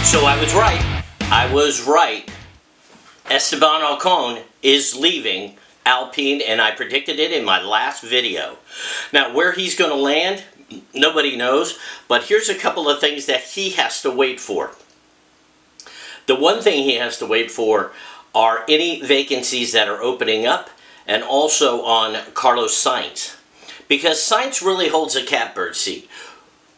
So I was right. I was right. Esteban Ocon is leaving Alpine, and I predicted it in my last video. Now, where he's going to land, nobody knows, but here's a couple of things that he has to wait for. The one thing he has to wait for are any vacancies that are opening up, and also on Carlos Sainz. Because Sainz really holds a catbird seat.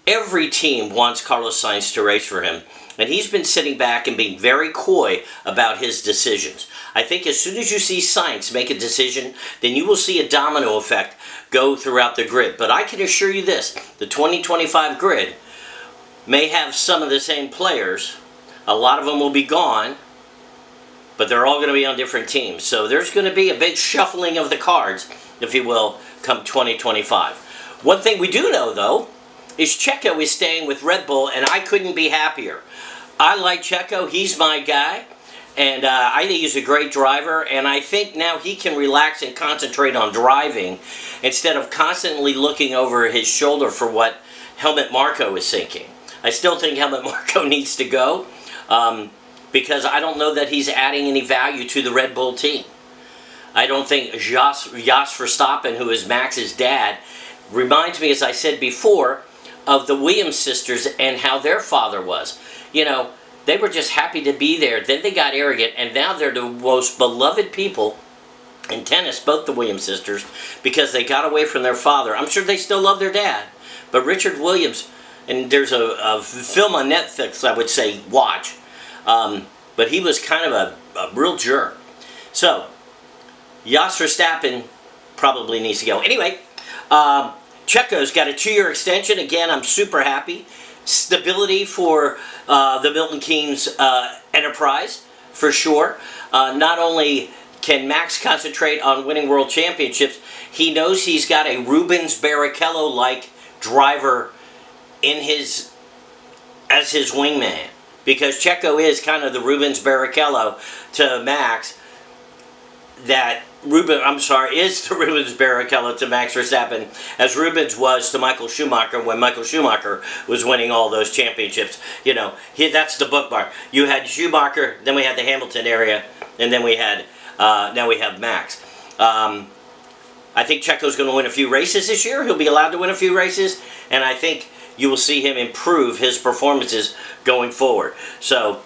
Every team wants Carlos Sainz to race for him, and he's been sitting back and being very coy about his decisions. I think as soon as you see Sainz make a decision, then you will see a domino effect go throughout the grid. But I can assure you this, the 2025 grid may have some of the same players. A lot of them will be gone, but they're all going to be on different teams. So there's going to be a big shuffling of the cards, if you will, come 2025. One thing we do know, though, is Checo is staying with Red Bull, and I couldn't be happier. I like Checo. He's my guy, and I think he's a great driver, and I think now he can relax and concentrate on driving instead of constantly looking over his shoulder for what Helmut Marko is thinking. I still think Helmut Marko needs to go because I don't know that he's adding any value to the Red Bull team. I don't think Jos Verstappen, who is Max's dad, reminds me, as I said before, of the Williams sisters and how their father was. You know, they were just happy to be there. Then they got arrogant, and now they're the most beloved people in tennis, both the Williams sisters, because they got away from their father. I'm sure they still love their dad, but Richard Williams, and there's a film on Netflix I would say watch, but he was kind of a real jerk. So, Jos Verstappen probably needs to go. Anyway, Checo's got a 2-year extension. Again, I'm super happy. Stability for the Milton Keynes enterprise, for sure. Not only can Max concentrate on winning world championships, he knows he's got a Rubens Barrichello-like driver in his as his wingman. Because Checo is kind of the Rubens Barrichello to Max that is the Rubens Barrichello to Max Verstappen, as Rubens was to Michael Schumacher when Michael Schumacher was winning all those championships. You know, that's the bookmark. You had Schumacher, then we had the Hamilton area, and then we had, now we have Max. I think Checo's going to win a few races this year. He'll be allowed to win a few races, and I think you will see him improve his performances going forward. So,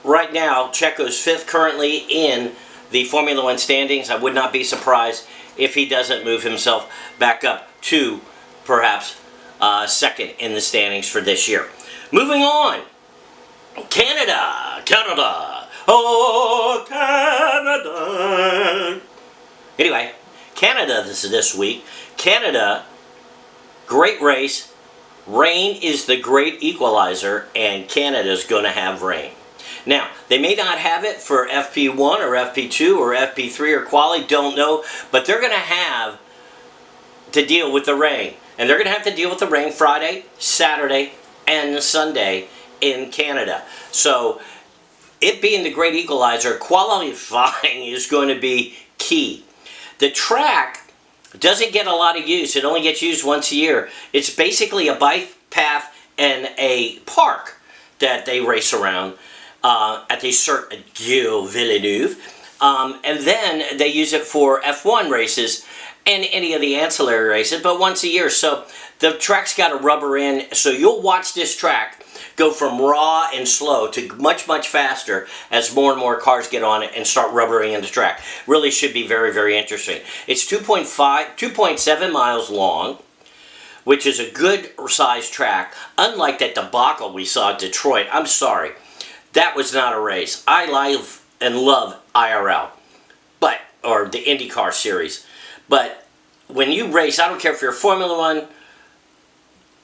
right now, Checo's 5th currently in the Formula One standings. I would not be surprised if he doesn't move himself back up to perhaps 2nd in the standings for this year. Moving on, Canada, oh Canada. Anyway, Canada this week. Canada, great race. Rain is the great equalizer, and Canada's going to have rain. Now, they may not have it for FP1 or FP2 or FP3 or quali, don't know, but they're going to have to deal with the rain. And they're going to have to deal with the rain Friday, Saturday, and Sunday in Canada. So, it being the great equalizer, qualifying is going to be key. The track doesn't get a lot of use. It only gets used once a year. It's basically a bike path and a park that they race around at the Cirque du Villeneuve. And then they use it for F1 races and any of the ancillary races, but once a year. So the track's got a rubber in, so you'll watch this track go from raw and slow to much, much faster as more and more cars get on it and start rubbering in the track. Really should be very, very interesting. It's 2.7 miles long, which is a good size track, unlike that debacle we saw at Detroit. I'm sorry. That was not a race. I love and love IRL, or the IndyCar series. But when you race, I don't care if you're Formula One,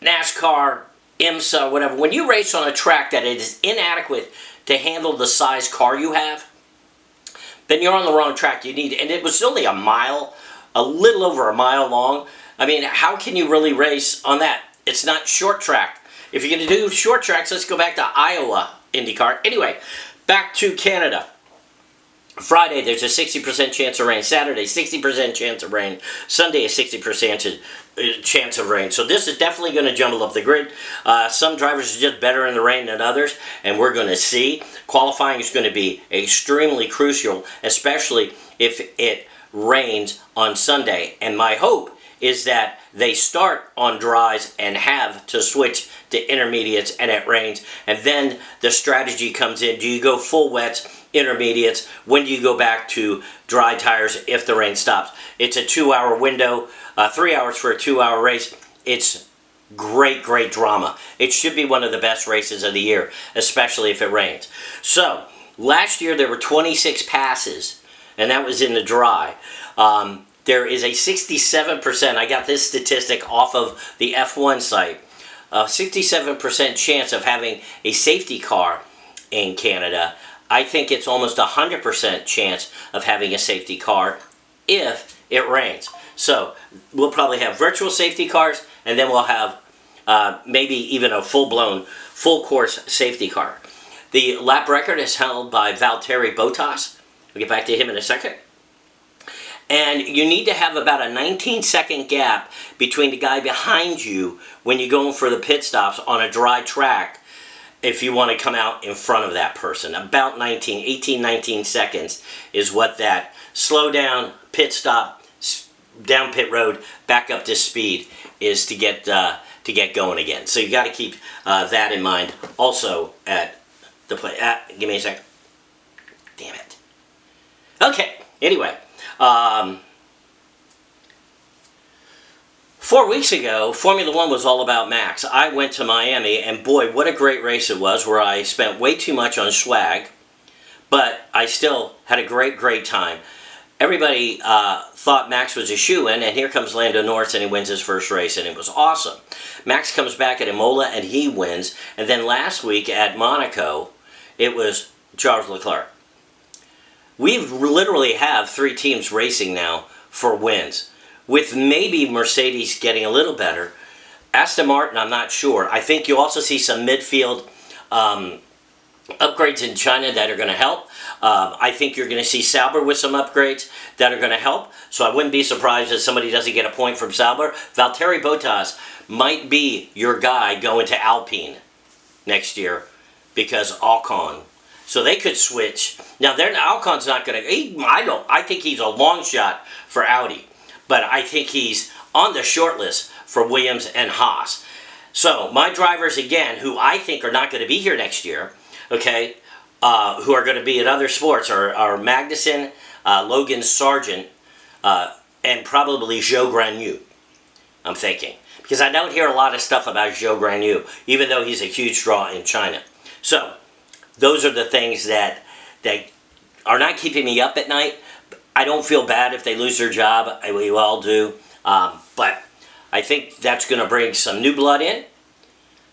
NASCAR, IMSA, whatever, when you race on a track that is inadequate to handle the size car you have, then you're on the wrong track. And it was only a mile, a little over a mile long. I mean, how can you really race on that? It's not short track. If you're going to do short tracks, let's go back to Iowa IndyCar. Anyway, back to Canada. Friday, there's a 60% chance of rain. Saturday, 60% chance of rain. Sunday, a 60% chance of rain. So this is definitely going to jumble up the grid. Some drivers are just better in the rain than others, and we're going to see. Qualifying is going to be extremely crucial, especially if it rains on Sunday. And my hope is that they start on dries and have to switch to intermediates and it rains. And then the strategy comes in. Do you go full wets, intermediates? When do you go back to dry tires if the rain stops? It's a 2-hour window, 3 hours for a 2-hour race. It's great drama. It should be one of the best races of the year, especially if it rains. So last year there were 26 passes, and that was in the dry. There is a 67%, I got this statistic off of the F1 site, a 67% chance of having a safety car in Canada. I think it's almost 100% chance of having a safety car if it rains. So we'll probably have virtual safety cars, and then we'll have maybe even a full-blown, full-course safety car. The lap record is held by Valtteri Bottas. We'll get back to him in a second. And you need to have about a 19-second gap between the guy behind you when you're going for the pit stops on a dry track if you want to come out in front of that person. About 18, 19 seconds is what that slow down, pit stop, down pit road, back up to speed is to get going again. So you got to keep that in mind also at the play. Give me a sec. Damn it. Okay, anyway. 4 weeks ago, Formula One was all about Max. I went to Miami, and boy, what a great race it was, where I spent way too much on swag, but I still had a great time. Everybody thought Max was a shoo-in, and here comes Lando Norris, and he wins his first race, and it was awesome. Max comes back at Imola, and he wins, and then last week at Monaco, it was Charles Leclerc. We literally have 3 teams racing now for wins, with maybe Mercedes getting a little better. Aston Martin, I'm not sure. I think you also see some midfield upgrades in China that are going to help. I think you're going to see Sauber with some upgrades that are going to help. So I wouldn't be surprised if somebody doesn't get a point from Sauber. Valtteri Bottas might be your guy going to Alpine next year because Ocon. So they could switch. Now, Alcon's not going to... I think he's a long shot for Audi. But I think he's on the short list for Williams and Haas. So my drivers, again, who I think are not going to be here next year, okay, who are going to be in other sports, are Magnussen, Logan Sargent, and probably Joe Granu, I'm thinking. Because I don't hear a lot of stuff about Joe Granu, even though he's a huge draw in China. So those are the things that are not keeping me up at night. I don't feel bad if they lose their job. We all do. But I think that's going to bring some new blood in.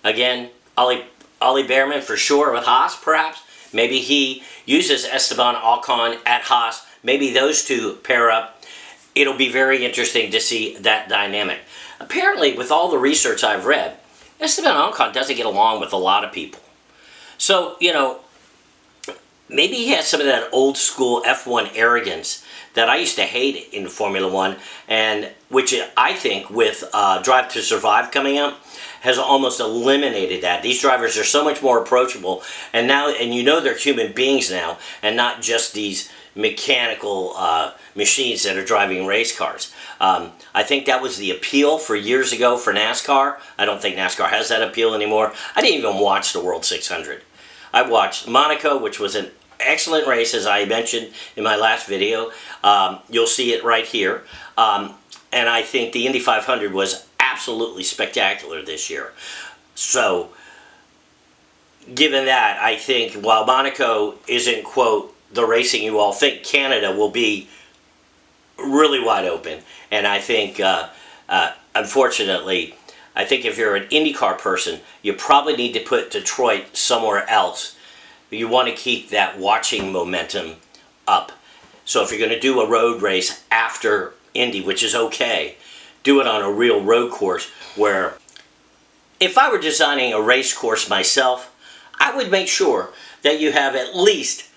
Again, Ollie Behrman for sure with Haas, perhaps. Maybe he uses Esteban Ocon at Haas. Maybe those two pair up. It'll be very interesting to see that dynamic. Apparently, with all the research I've read, Esteban Ocon doesn't get along with a lot of people. So, you know, maybe he has some of that old school F1 arrogance that I used to hate in Formula One, and which I think with Drive to Survive coming out has almost eliminated that. These drivers are so much more approachable, and you know they're human beings now, and not just these mechanical machines that are driving race cars. I think that was the appeal for years ago for NASCAR. I don't think NASCAR has that appeal anymore. I didn't even watch the World 600. I watched Monaco, which was an excellent race, as I mentioned in my last video. You'll see it right here. And I think the Indy 500 was absolutely spectacular this year. So, given that, I think while Monaco isn't, quote, the racing you all think, Canada will be really wide open. And I think, unfortunately, I think if you're an IndyCar person, you probably need to put Detroit somewhere else. You want to keep that watching momentum up. So if you're going to do a road race after Indy, which is okay, do it on a real road course where if I were designing a race course myself, I would make sure that you have at least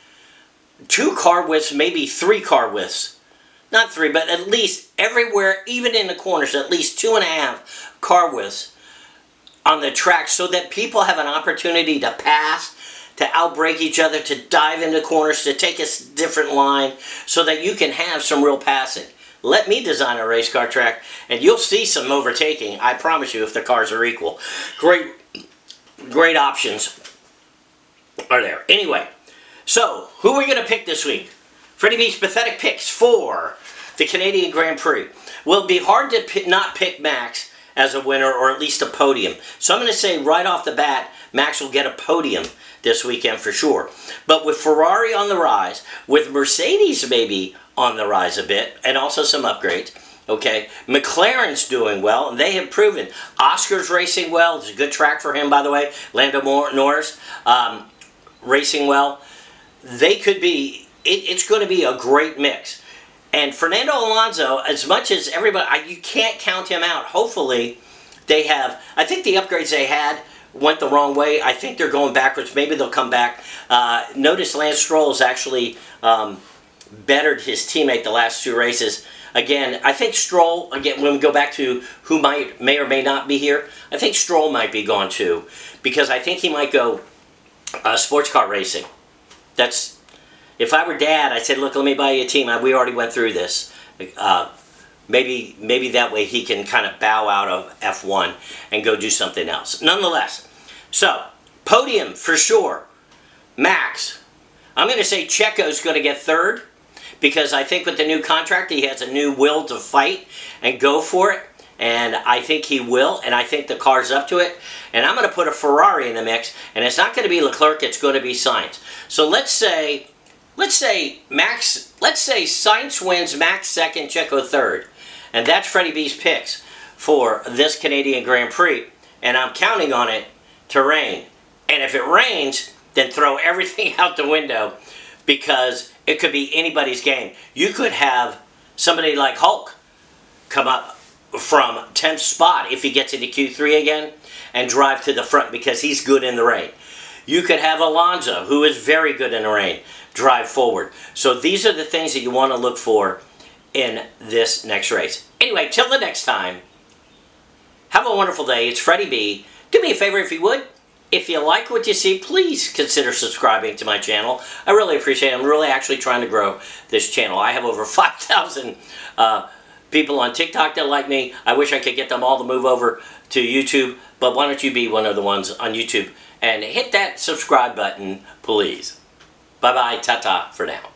2 car widths, maybe 3 car widths. Not 3, but at least everywhere, even in the corners, at least 2.5 car widths on the track so that people have an opportunity to pass, to outbrake each other, to dive into corners, to take a different line so that you can have some real passing. Let me design a race car track and you'll see some overtaking, I promise you, if the cars are equal. Great options are there. Anyway, so who are we going to pick this week? Freddie Bz pathetic picks for the Canadian Grand Prix. Well, it'd be hard to not pick Max as a winner, or at least a podium. So I'm going to say right off the bat, Max will get a podium this weekend for sure. But with Ferrari on the rise, with Mercedes maybe on the rise a bit, and also some upgrades, okay, McLaren's doing well, and they have proven. Oscar's racing well. It's a good track for him, by the way. Lando Norris racing well. They could be, it's going to be a great mix. And Fernando Alonso, as much as everybody, you can't count him out. Hopefully, they have, I think the upgrades they had went the wrong way. I think they're going backwards. Maybe they'll come back. Notice Lance Stroll has actually bettered his teammate the last 2 races. Again, I think Stroll, again, when we go back to who may or may not be here, I think Stroll might be gone too. Because I think he might go sports car racing. That's, if I were Dad, I'd say, look, let me buy you a team. We already went through this. Maybe that way he can kind of bow out of F1 and go do something else. Nonetheless, so, podium for sure. Max. I'm going to say Checo's going to get 3rd because I think with the new contract he has a new will to fight and go for it. And I think he will, and I think the car's up to it. And I'm going to put a Ferrari in the mix, and it's not going to be Leclerc, it's going to be Sainz. So let's say Sainz wins, Max 2nd, Checo 3rd. And that's Freddie Bz picks for this Canadian Grand Prix. And I'm counting on it to rain. And if it rains, then throw everything out the window because it could be anybody's game. You could have somebody like Hulk come up from 10th spot if he gets into Q3 again and drive to the front because he's good in the rain. You could have Alonso, who is very good in the rain, drive forward. So these are the things that you want to look for in this next race. Anyway, till the next time, have a wonderful day. It's Freddie B. Do me a favor if you would. If you like what you see, please consider subscribing to my channel. I really appreciate it. I'm really actually trying to grow this channel. I have over 5,000 people on TikTok that like me. I wish I could get them all to move over to YouTube, but why don't you be one of the ones on YouTube and hit that subscribe button, please. Bye-bye, ta-ta for now.